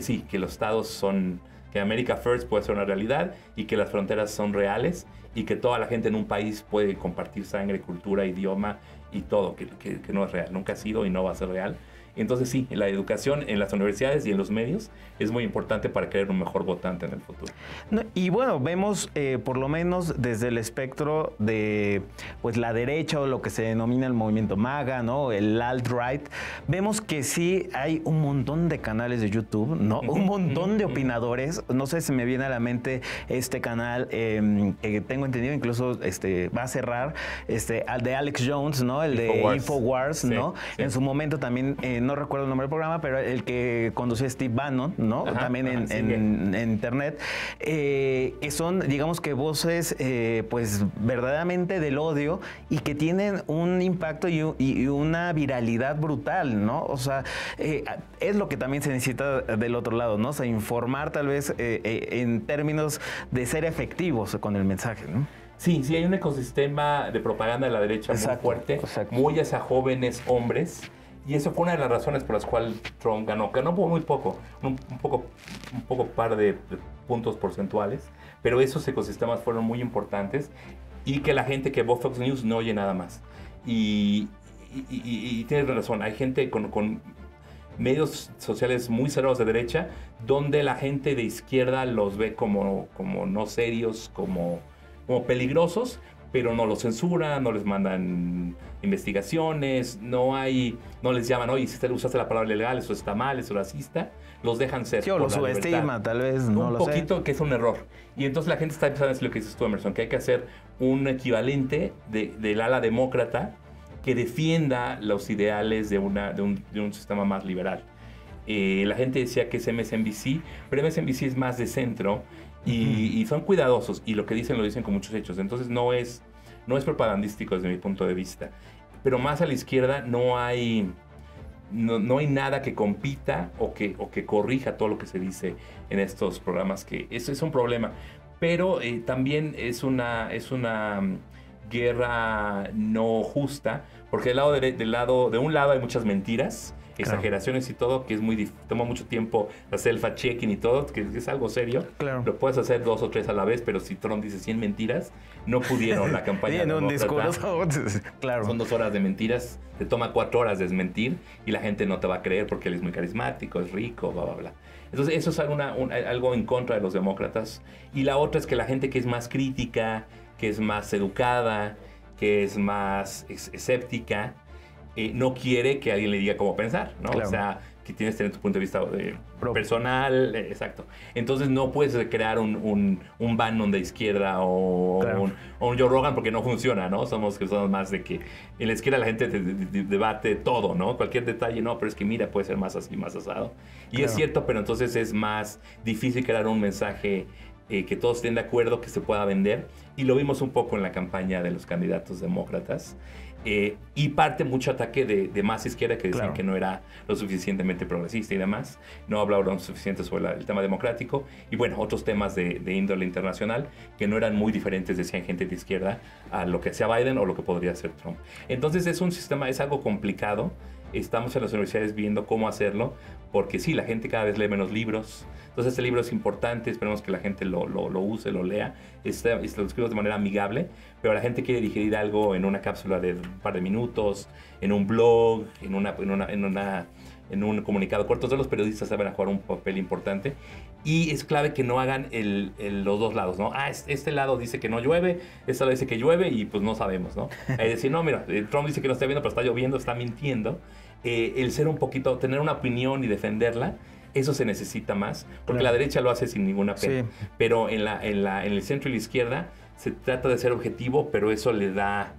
[SPEAKER 2] sí, que los estados son, que America First puede ser una realidad y que las fronteras son reales y que toda la gente en un país puede compartir sangre, cultura, idioma y todo, que no es real, nunca ha sido y no va a ser real. Entonces sí, la educación en las universidades y en los medios es muy importante para crear un mejor votante en el futuro.
[SPEAKER 1] Y bueno, vemos por lo menos desde el espectro de pues la derecha o lo que se denomina el movimiento MAGA, ¿no? El alt-right, vemos que sí hay un montón de canales de YouTube, ¿no? Un montón de opinadores. No sé si me viene a la mente este canal que tengo entendido incluso va a cerrar, al de Alex Jones, ¿no? El de Infowars, ¿no? Sí. En su momento también no recuerdo el nombre del programa, pero el que conducía Steve Bannon, ¿no? Ajá, también en internet, que son, digamos que voces, pues verdaderamente del odio y que tienen un impacto y una viralidad brutal, ¿no? O sea, es lo que también se necesita del otro lado, ¿no? O sea, informar tal vez en términos de ser efectivos con el mensaje, ¿no?
[SPEAKER 2] Sí, hay un ecosistema de propaganda de la derecha muy fuerte, muy hacia jóvenes hombres. Y eso fue una de las razones por las cuales Trump ganó por muy poco, un poco par de puntos porcentuales, pero esos ecosistemas fueron muy importantes y que la gente que ve Fox News no oye nada más. Y tienes razón, hay gente con medios sociales muy cerrados de derecha, donde la gente de izquierda los ve como no serios, como peligrosos, pero no los censuran, no les mandan investigaciones, no les llaman, oye, si usaste la palabra ilegal, eso está mal, eso es racista, los dejan ser.
[SPEAKER 1] Sí, o lo subestima, tal vez, no lo sé.
[SPEAKER 2] Un poquito, que es un error. Y entonces la gente está empezando a decir lo que dices tú, Emerson, que hay que hacer un equivalente del ala demócrata que defienda los ideales de un sistema más liberal. La gente decía que es MSNBC, pero MSNBC es más de centro y son cuidadosos, y lo que dicen lo dicen con muchos hechos. Entonces no es propagandístico desde mi punto de vista. Pero más a la izquierda no hay nada que compita o que corrija todo lo que se dice en estos programas, que eso es un problema. Pero también es una guerra no justa, porque de un lado hay muchas mentiras, exageraciones y todo, que es toma mucho tiempo hacer el fact-checking y todo, que es algo serio.
[SPEAKER 1] Claro.
[SPEAKER 2] Lo puedes hacer 2 o 3 a la vez, pero si Trump dice 100 mentiras, no pudieron la campaña
[SPEAKER 1] en un discurso. Claro.
[SPEAKER 2] Son 2 horas de mentiras, te toma 4 horas desmentir y la gente no te va a creer porque él es muy carismático, es rico, bla, bla, bla. Entonces eso es algo en contra de los demócratas. Y la otra es que la gente que es más crítica, que es más educada, que es más escéptica, no quiere que alguien le diga cómo pensar, ¿no? Claro. O sea, que tienes que tener tu punto de vista personal, exacto. Entonces no puedes crear un Bannon de izquierda o un Joe Rogan, porque no funciona, ¿no? Somos más de que en la izquierda la gente debate todo, ¿no? Cualquier detalle, no, pero es que mira, puede ser más así, más asado. Y es cierto, pero entonces es más difícil crear un mensaje que todos estén de acuerdo, que se pueda vender. Y lo vimos un poco en la campaña de los candidatos demócratas. Y parte mucho ataque de más izquierda, que decían que no era lo suficientemente progresista y demás. No hablaron lo suficiente sobre el tema democrático. Y bueno, otros temas de índole internacional que no eran muy diferentes, decían gente de izquierda, a lo que hacía Biden o lo que podría hacer Trump. Entonces es algo complicado. Estamos en las universidades viendo cómo hacerlo, porque sí, la gente cada vez lee menos libros. Entonces este libro es importante, esperemos que la gente lo use, lo lea, lo escribimos de manera amigable, pero la gente quiere digerir algo en una cápsula de un par de minutos, en un blog, en un comunicado corto. Entonces los periodistas saben jugar un papel importante, y es clave que no hagan los dos lados, ¿no? Este lado dice que no llueve, este lado dice que llueve y pues no sabemos, ¿no? Es decir, no, mira, Trump dice que no está lloviendo, pero está lloviendo, está mintiendo. El ser un poquito, tener una opinión y defenderla, eso se necesita más, porque la derecha lo hace sin ninguna pena. Sí. Pero en el centro y la izquierda se trata de ser objetivo, pero eso le da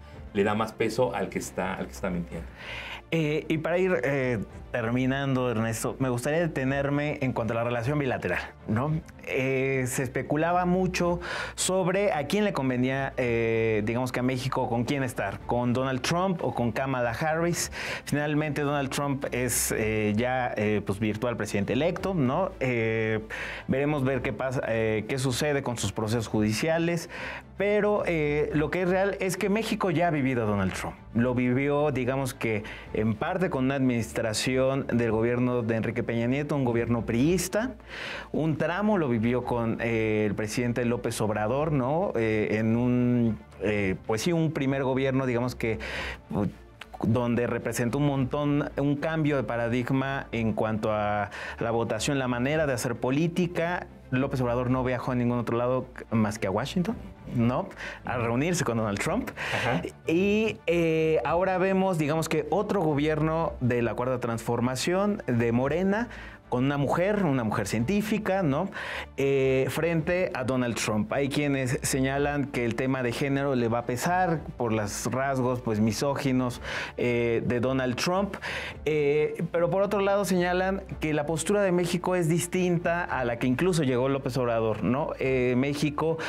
[SPEAKER 2] más peso al que está mintiendo.
[SPEAKER 1] Y para ir terminando, Ernesto, me gustaría detenerme en cuanto a la relación bilateral, ¿no? Se especulaba mucho sobre a quién le convenía, digamos que a México, con quién estar, con Donald Trump o con Kamala Harris. Finalmente Donald Trump es pues virtual presidente electo, ¿no? Veremos qué pasa, qué sucede con sus procesos judiciales, pero lo que es real es que México ya ha vivido a Donald Trump. Lo vivió, digamos que en parte con una administración del gobierno de Enrique Peña Nieto, un gobierno priista. Un tramo lo vivió con el presidente López Obrador, ¿no? En un primer gobierno, digamos que donde representó un cambio de paradigma en cuanto a la votación, la manera de hacer política. López Obrador no viajó a ningún otro lado más que a Washington, ¿no? A reunirse con Donald Trump. Ajá. Y ahora vemos, digamos que otro gobierno de la Cuarta Transformación de Morena, con una mujer científica, ¿no? Frente a Donald Trump. Hay quienes señalan que el tema de género le va a pesar por los rasgos, pues, misóginos de Donald Trump. Pero por otro lado señalan que la postura de México es distinta a la que incluso llegó López Obrador, ¿no? México,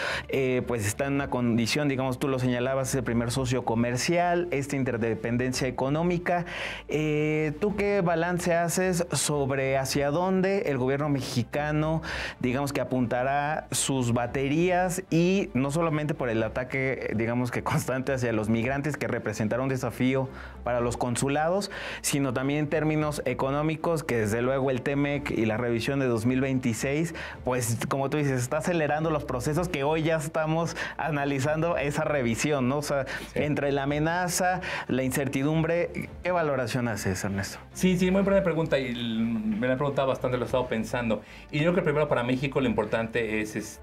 [SPEAKER 1] pues, está en una condición, digamos, tú lo señalabas, es el primer socio comercial, esta interdependencia económica. ¿Tú qué balance haces sobre hacia dónde el gobierno mexicano, digamos que apuntará sus baterías, y no solamente por el ataque, digamos que constante hacia los migrantes, que representará un desafío para los consulados, sino también en términos económicos, que desde luego el TEMEC y la revisión de 2026, pues como tú dices, está acelerando los procesos que hoy ya estamos analizando esa revisión, ¿no? O sea, sí, entre la amenaza, la incertidumbre, ¿qué valoración haces, Ernesto?
[SPEAKER 2] Sí, muy buena pregunta, y me la he preguntado bastante, lo he estado pensando. Y yo creo que primero para México lo importante es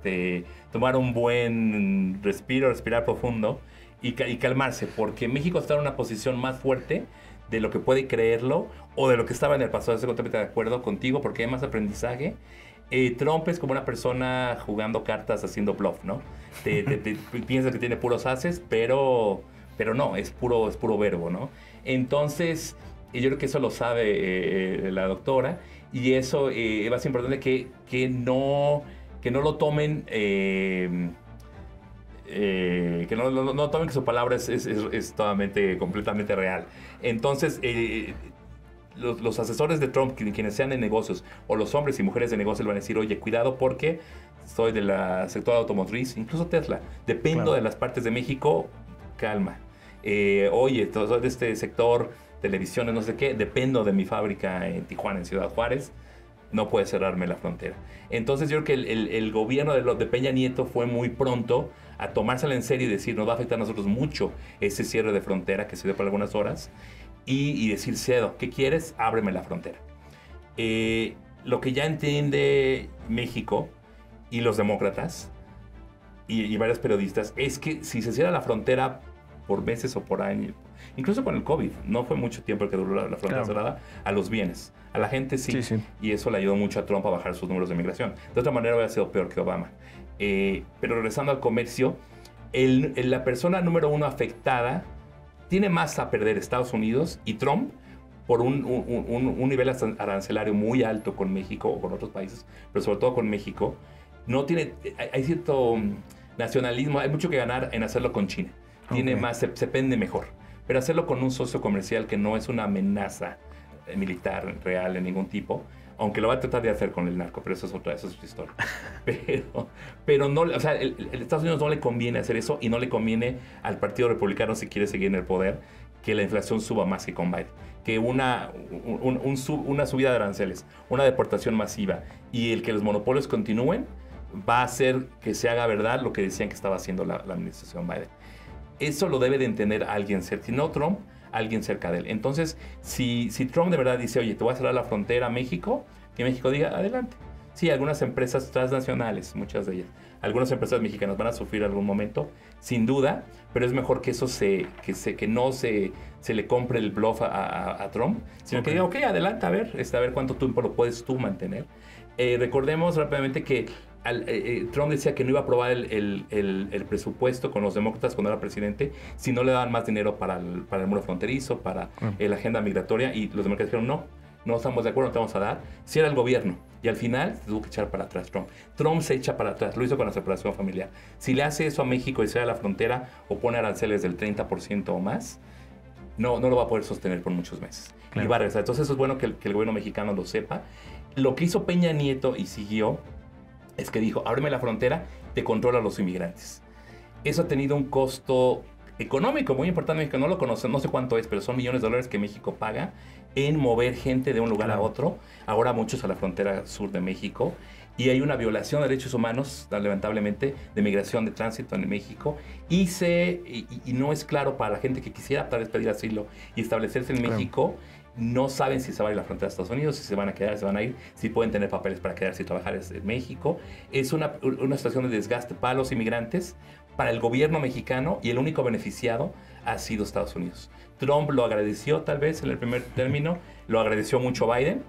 [SPEAKER 2] tomar un buen respirar profundo y calmarse, porque México está en una posición más fuerte de lo que puede creerlo o de lo que estaba en el pasado. Estoy completamente de acuerdo contigo porque hay más aprendizaje. Trump es como una persona jugando cartas haciendo bluff, ¿no? Te piensas que tiene puros ases, pero no, es puro verbo, ¿no? Entonces, yo creo que eso lo sabe la doctora y eso va a ser importante que no lo tomen... que no tomen que su palabra es completamente real. Entonces, los asesores de Trump, quienes sean de negocios, o los hombres y mujeres de negocios, van a decir, oye, cuidado porque soy del sector automotriz, incluso Tesla, dependo de las partes de México, calma. Oye, soy de este sector, televisiones, no sé qué, dependo de mi fábrica en Tijuana, en Ciudad Juárez, no puede cerrarme la frontera. Entonces yo creo que el gobierno de Peña Nieto fue muy pronto a tomársela en serio y decir, nos va a afectar a nosotros mucho ese cierre de frontera que se dio por algunas horas, y decir, cedo, ¿qué quieres? Ábreme la frontera. Lo que ya entiende México y los demócratas y varios periodistas es que si se cierra la frontera por meses o por años, incluso con el COVID, no fue mucho tiempo el que duró la frontera cerrada, a los bienes. A la gente sí, y eso le ayudó mucho a Trump a bajar sus números de migración. De otra manera hubiera sido peor que Obama. Pero regresando al comercio, la persona número uno afectada tiene más a perder Estados Unidos y Trump por un nivel arancelario muy alto con México o con otros países, pero sobre todo con México. Hay cierto nacionalismo, hay mucho que ganar en hacerlo con China. Tiene más, se pende mejor. Pero hacerlo con un socio comercial que no es una amenaza militar real de ningún tipo, aunque lo va a tratar de hacer con el narco, pero eso es otra historia. Pero no, o sea, el Estados Unidos no le conviene hacer eso y no le conviene al Partido Republicano, si quiere seguir en el poder, que la inflación suba más que con Biden. Que una subida de aranceles, una deportación masiva y el que los monopolios continúen va a hacer que se haga verdad lo que decían que estaba haciendo la administración Biden. Eso lo debe de entender alguien cerca, si no Trump, alguien cerca de él. Entonces, si Trump de verdad dice, oye, te voy a cerrar la frontera a México, que México diga, adelante. Sí, algunas empresas transnacionales, muchas de ellas, algunas empresas mexicanas van a sufrir en algún momento, sin duda, pero es mejor que eso que no se le compre el bluff a Trump, sino que diga, ok, adelante, a ver cuánto tiempo lo puedes tú mantener. Recordemos rápidamente que Trump decía que no iba a aprobar el presupuesto con los demócratas cuando era presidente si no le daban más dinero para el muro fronterizo, para la agenda migratoria, y los demócratas dijeron no estamos de acuerdo, no te vamos a dar. Si era el gobierno, y al final se tuvo que echar para atrás Trump se echa para atrás, lo hizo con la separación familiar. Si le hace eso a México y cierra la frontera o pone aranceles del 30% o más, no lo va a poder sostener por muchos meses. Y va a regresar. Entonces eso es bueno que el gobierno mexicano lo sepa. Lo que hizo Peña Nieto y siguió es que dijo, ábreme la frontera, te controla a los inmigrantes. Eso ha tenido un costo económico muy importante. México no lo conoce, no sé cuánto es, pero son millones de dólares que México paga en mover gente de un lugar a otro, ahora muchos a la frontera sur de México, y hay una violación de derechos humanos, lamentablemente, de migración de tránsito en México, y no es claro para la gente que quisiera tal vez pedir asilo y establecerse en México. No saben si se va a ir a la frontera de Estados Unidos, si se van a quedar, se van a ir, si pueden tener papeles para quedarse y trabajar en México. Es una situación de desgaste para los inmigrantes, para el gobierno mexicano, y el único beneficiado ha sido Estados Unidos. Trump lo agradeció tal vez en el primer término, lo agradeció mucho Biden,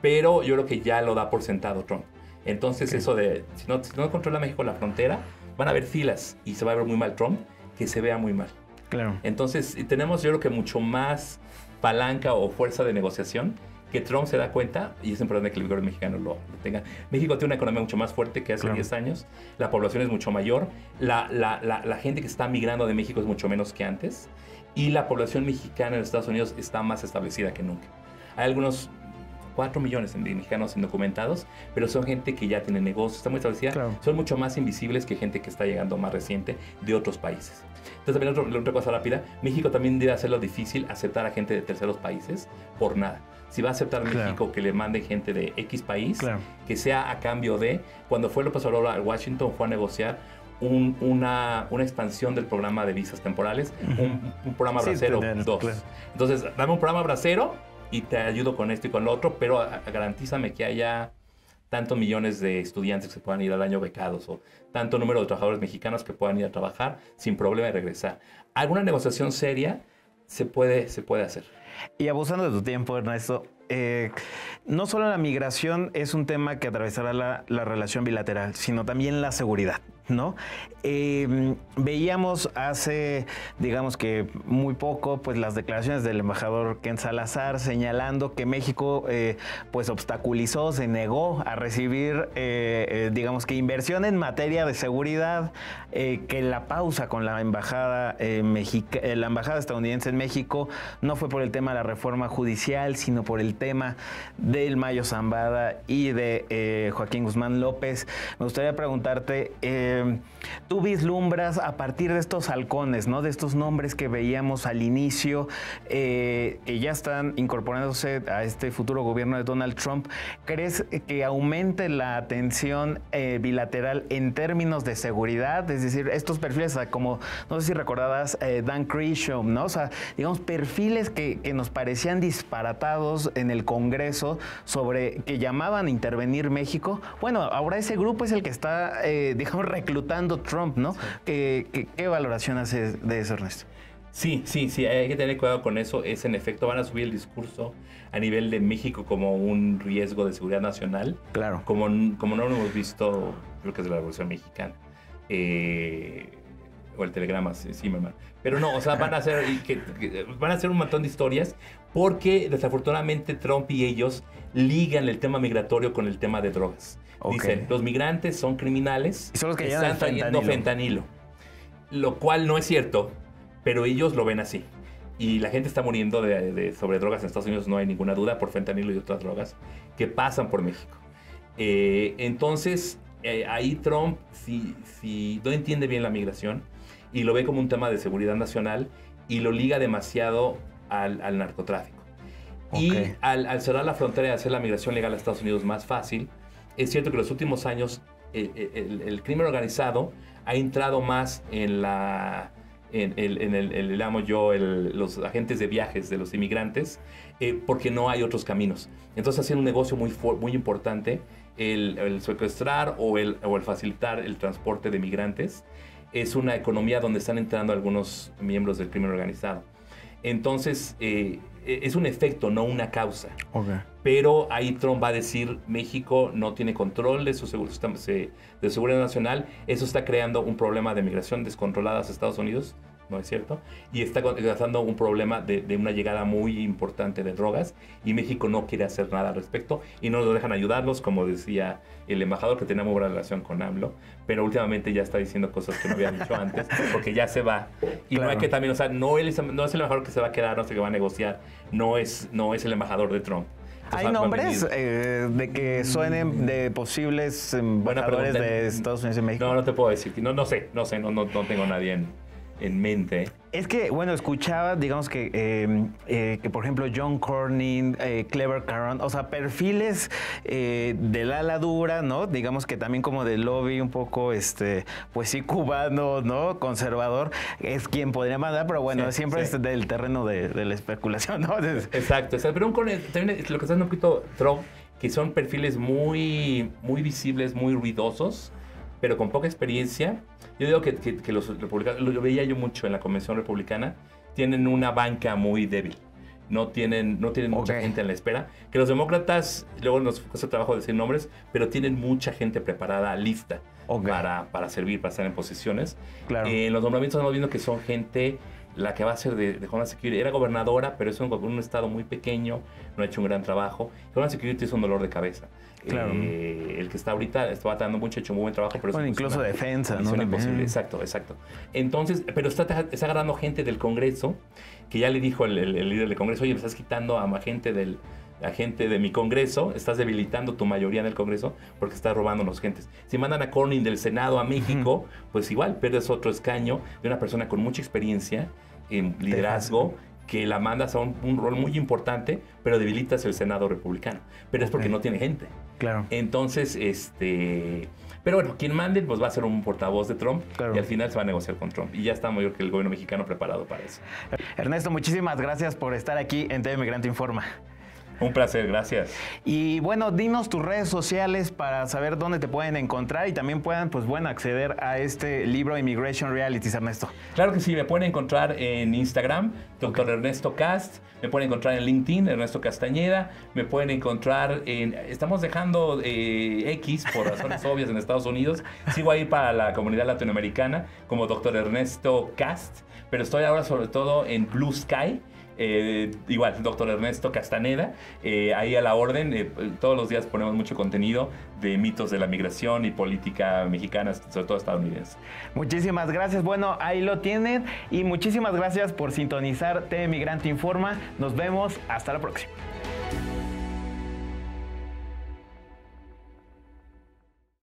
[SPEAKER 2] pero yo creo que ya lo da por sentado Trump. Entonces eso de, si no controla México la frontera, van a haber filas y se va a ver muy mal Trump, que se vea muy mal.
[SPEAKER 1] Claro.
[SPEAKER 2] Entonces tenemos yo creo que mucho más palanca o fuerza de negociación que Trump se da cuenta, y es importante que el gobierno mexicano lo tenga. México tiene una economía mucho más fuerte que hace 10 años, la población es mucho mayor, la gente que está migrando de México es mucho menos que antes, y la población mexicana en Estados Unidos está más establecida que nunca. Hay algunos 4 millones de mexicanos indocumentados, pero son gente que ya tiene negocios, está muy establecida, son mucho más invisibles que gente que está llegando más reciente de otros países. Entonces, también otra cosa rápida, México también debe hacerlo difícil aceptar a gente de terceros países por nada. Si va a aceptar México que le mande gente de X país, que sea a cambio de, cuando fue López Obrador a Washington, fue a negociar una expansión del programa de visas temporales, un programa bracero 2. Entonces, dame un programa bracero y te ayudo con esto y con lo otro, pero garantízame que haya tantos millones de estudiantes que se puedan ir al año becados o tanto número de trabajadores mexicanos que puedan ir a trabajar sin problema de regresar. Alguna negociación seria se puede hacer.
[SPEAKER 1] Y abusando de tu tiempo, Ernesto, no solo la migración es un tema que atravesará la relación bilateral, sino también la seguridad, ¿no? Veíamos hace, digamos que muy poco, pues las declaraciones del embajador Ken Salazar señalando que México pues obstaculizó, se negó a recibir, digamos que inversión en materia de seguridad, que la pausa con la embajada estadounidense en México no fue por el tema de la reforma judicial, sino por el tema del Mayo Zambada y de Joaquín Guzmán López. Me gustaría preguntarte, tú vislumbras a partir de estos halcones, ¿no? De estos nombres que veíamos al inicio, que ya están incorporándose a este futuro gobierno de Donald Trump, ¿crees que aumente la tensión bilateral en términos de seguridad? Es decir, estos perfiles, como, no sé si recordadas, Dan Crenshaw, ¿no? O sea, digamos, perfiles que nos parecían disparatados en el Congreso sobre que llamaban a intervenir México. Bueno, ahora ese grupo es el que está, digamos, reclutando Trump, ¿no? Sí. ¿Qué valoración hace de eso, Ernesto?
[SPEAKER 2] Sí, hay que tener cuidado con eso. Es, en efecto, van a subir el discurso a nivel de México como un riesgo de seguridad nacional. Claro. Como no lo hemos visto, creo que es de la Revolución Mexicana. O el telegrama, sí, mamá. Pero no, o sea, van a hacer un montón de historias porque desafortunadamente Trump y ellos ligan el tema migratorio con el tema de drogas. Okay. Dicen, los migrantes son criminales,
[SPEAKER 1] y son los que
[SPEAKER 2] están trayendo fentanilo. Lo cual no es cierto, pero ellos lo ven así. Y la gente está muriendo sobre drogas en Estados Unidos, no hay ninguna duda, por fentanilo y otras drogas que pasan por México. Entonces, ahí Trump, si no entiende bien la migración y lo ve como un tema de seguridad nacional y lo liga demasiado al narcotráfico. Okay. Y al cerrar la frontera y hacer la migración legal a Estados Unidos más fácil, es cierto que en los últimos años el crimen organizado ha entrado más en los agentes de viajes de los inmigrantes, porque no hay otros caminos. Entonces hacen un negocio muy importante el secuestrar o el facilitar el transporte de migrantes. Es una economía donde están entrando algunos miembros del crimen organizado. Entonces, es un efecto, no una causa. Okay. Pero ahí Trump va a decir, México no tiene control de su seguridad nacional. Eso está creando un problema de migración descontrolada a Estados Unidos, ¿no es cierto? Y está causando un problema de una llegada muy importante de drogas, y México no quiere hacer nada al respecto y no nos dejan ayudarlos, como decía el embajador, que tenía muy buena relación con AMLO, pero últimamente ya está diciendo cosas que no había dicho antes, porque ya se va. Y claro, no hay que también, o sea, no es el embajador que se va a quedar, no sé, que va a negociar, no es el embajador de Trump.
[SPEAKER 1] ¿Hay nombres de que suenen de posibles embajadores de Estados Unidos y México?
[SPEAKER 2] No te puedo decir, no sé, no tengo nadie en mente.
[SPEAKER 1] Es que, bueno, escuchaba, digamos que por ejemplo, John Cornyn, Clever Caron, o sea, perfiles del ala dura, ¿no? Digamos que también como del lobby un poco, pues sí, cubano, ¿no? Conservador, es quien podría mandar, pero bueno, sí, siempre es del terreno de la especulación, ¿no?
[SPEAKER 2] Exacto. Pero también lo que está haciendo un poquito Trump, que son perfiles muy visibles, muy ruidosos, pero con poca experiencia. Yo digo que los republicanos, lo veía yo mucho en la convención republicana, tienen una banca muy débil. No tienen mucha gente en la espera. Que los demócratas, luego nos cuesta trabajo decir nombres, pero tienen mucha gente preparada, lista, para servir, para estar en posiciones. Claro. Los nombramientos estamos viendo que son gente, la que va a ser de Homeland Security, era gobernadora, pero es un estado muy pequeño, no ha hecho un gran trabajo. Homeland Security es un dolor de cabeza. Claro. El que está ahorita está dando mucho, hecho muy buen trabajo, pero
[SPEAKER 1] bueno, incluso defensa, ¿no?
[SPEAKER 2] Imposible. Exacto. Entonces, pero está agarrando gente del Congreso, que ya le dijo el líder del Congreso, oye, me estás quitando a gente de mi Congreso, estás debilitando tu mayoría en el Congreso porque estás robándonos gentes. Si mandan a Cornyn del Senado a México, pues igual pierdes otro escaño de una persona con mucha experiencia en liderazgo, que la mandas a un rol muy importante, pero debilitas el Senado republicano. Pero es porque no tiene gente.
[SPEAKER 1] Claro.
[SPEAKER 2] Entonces, pero bueno, quien mande, pues va a ser un portavoz de Trump, claro, y al final se va a negociar con Trump. Y ya está mayor que el gobierno mexicano preparado para eso.
[SPEAKER 1] Ernesto, muchísimas gracias por estar aquí en TV Migrante Informa.
[SPEAKER 2] Un placer, gracias.
[SPEAKER 1] Y bueno, dinos tus redes sociales para saber dónde te pueden encontrar y también puedan, pues bueno, acceder a este libro Immigration Realities, Ernesto.
[SPEAKER 2] Claro que sí, me pueden encontrar en Instagram, Dr. Ernesto Cast, me pueden encontrar en LinkedIn, Ernesto Castañeda, me pueden encontrar estamos dejando X por razones obvias en Estados Unidos, sigo ahí para la comunidad latinoamericana como Dr. Ernesto Cast, pero estoy ahora sobre todo en Blue Sky. Igual, Dr. Ernesto Castaneda, ahí a la orden, todos los días ponemos mucho contenido de mitos de la migración y política mexicana, sobre todo estadounidense.
[SPEAKER 1] Muchísimas gracias, bueno, ahí lo tienen y muchísimas gracias por sintonizar TV Migrante Informa, nos vemos, hasta la próxima.